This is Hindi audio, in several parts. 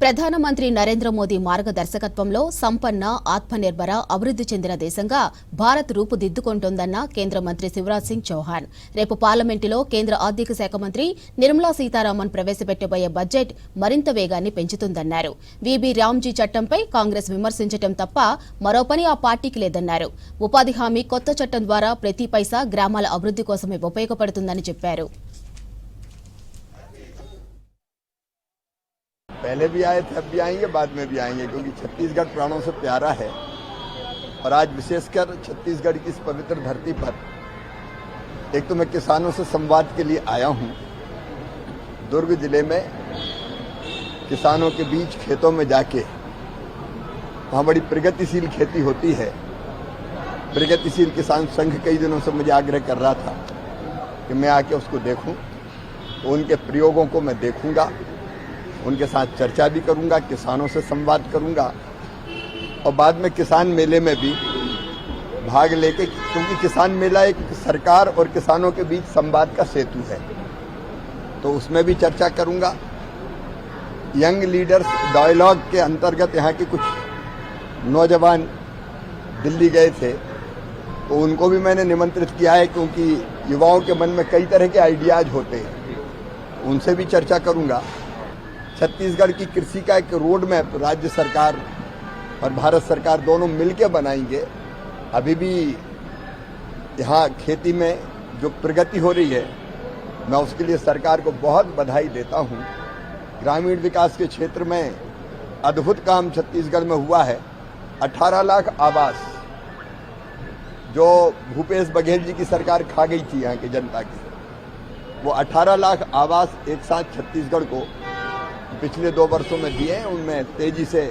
ప్రధానమంత్రి నరేంద్ర మోదీ మార్గదర్శకత్వంలో సంపన్న ఆత్మనిర్భర అభివృద్ధి చెందిన దేశంగా భారత్ రూపుదిద్దుకుంటోందన్న కేంద్ర మంత్రి శివరాజ్ సింగ్ చౌహాన్ రేపు పార్లమెంటులో కేంద్ర ఆర్థిక శాఖ మంత్రి నిర్మలా సీతారామన్ ప్రవేశపెట్టబోయే బడ్జెట్ మరింత వేగాన్ని పెంచుతుందన్నారు. వీబీ రామ్జీ చట్టంపై కాంగ్రెస్ విమర్శించడం తప్ప మరో పని ఆ పార్టీకి లేదన్నారు. ఉపాధి హామీ కొత్త చట్టం ద్వారా ప్రతి పైసా గ్రామాల అభివృద్ధి కోసమే ఉపయోగపడుతుందని చెప్పారు. पहले भी आए थे, अब भी आएंगे, बाद में भी आएंगे, क्योंकि छत्तीसगढ़ प्राणों से प्यारा है। और आज विशेषकर छत्तीसगढ़ की इस पवित्र धरती पर एक तो मैं किसानों से संवाद के लिए आया हूं। दुर्ग जिले में किसानों के बीच खेतों में जाके वहां बड़ी प्रगतिशील खेती होती है। प्रगतिशील किसान संघ कई दिनों से मुझे आग्रह कर रहा था कि मैं आके उसको देखूं, तो उनके प्रयोगों को मैं देखूंगा, उनके साथ चर्चा भी करूंगा, किसानों से संवाद करूंगा और बाद में किसान मेले में भी भाग लेके, क्योंकि किसान मेला एक सरकार और किसानों के बीच संवाद का सेतु है, तो उसमें भी चर्चा करूंगा। यंग लीडर्स डायलॉग के अंतर्गत यहाँ के कुछ नौजवान दिल्ली गए थे, तो उनको भी मैंने निमंत्रित किया है, क्योंकि युवाओं के मन में कई तरह के आइडियाज होते हैं, उनसे भी चर्चा करूंगा। छत्तीसगढ़ की कृषि का एक रोड मैप राज्य सरकार और भारत सरकार दोनों मिलकर बनाएंगे। अभी भी यहाँ खेती में जो प्रगति हो रही है, मैं उसके लिए सरकार को बहुत बधाई देता हूँ। ग्रामीण विकास के क्षेत्र में अद्भुत काम छत्तीसगढ़ में हुआ है। 18 लाख आवास जो भूपेश बघेल जी की सरकार खा गई थी यहाँ की जनता की, वो 18 लाख आवास एक साथ छत्तीसगढ़ को पिछले 2 वर्षों में दिए हैं। उनमें तेजी से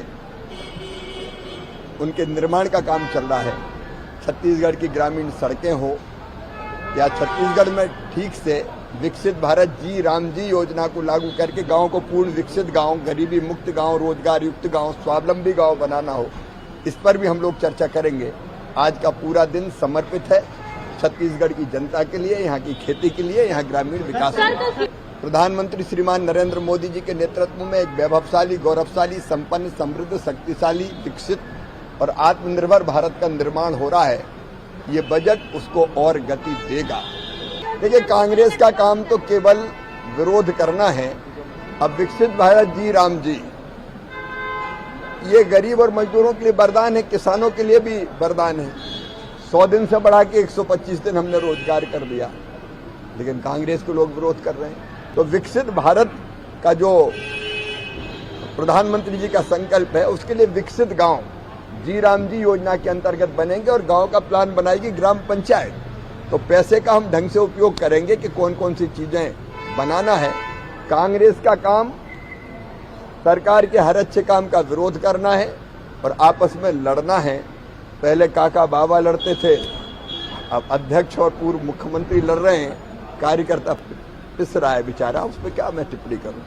उनके निर्माण का काम चल रहा है। छत्तीसगढ़ की ग्रामीण सड़कें हो या छत्तीसगढ़ में ठीक से विकसित भारत जी राम जी योजना को लागू करके गांव को पूर्ण विकसित गांव, गरीबी मुक्त गांव, रोजगार युक्त गांव, स्वावलंबी गांव बनाना हो, इस पर भी हम लोग चर्चा करेंगे। आज का पूरा दिन समर्पित है छत्तीसगढ़ की जनता के लिए, यहाँ की खेती के लिए, यहाँ ग्रामीण विकास के लिए। प्रधानमंत्री श्रीमान नरेंद्र मोदी जी के नेतृत्व में एक वैभवशाली, गौरवशाली, संपन्न, समृद्ध, शक्तिशाली, विकसित और आत्मनिर्भर भारत का निर्माण हो रहा है। ये बजट उसको और गति देगा। देखिए, कांग्रेस का काम तो केवल विरोध करना है। अब विकसित भारत जी राम जी, ये गरीब और मजदूरों के लिए वरदान है, किसानों के लिए भी वरदान है। 100 दिन से बढ़ा के 125 दिन हमने रोजगार कर दिया, लेकिन कांग्रेस के लोग विरोध कर रहे हैं। तो विकसित भारत का जो प्रधानमंत्री जी का संकल्प है, उसके लिए विकसित गांव जी राम जी योजना के अंतर्गत बनेंगे और गांव का प्लान बनाएगी ग्राम पंचायत। तो पैसे का हम ढंग से उपयोग करेंगे कि कौन कौन सी चीजें बनाना है। कांग्रेस का काम सरकार के हर अच्छे काम का विरोध करना है और आपस में लड़ना है। पहले काका बाबा लड़ते थे, अब अध्यक्ष और पूर्व मुख्यमंत्री लड़ रहे हैं। कार्यकर्ता पिस रहा है बेचारा, उस पर क्या मैं टिप्पणी करूं।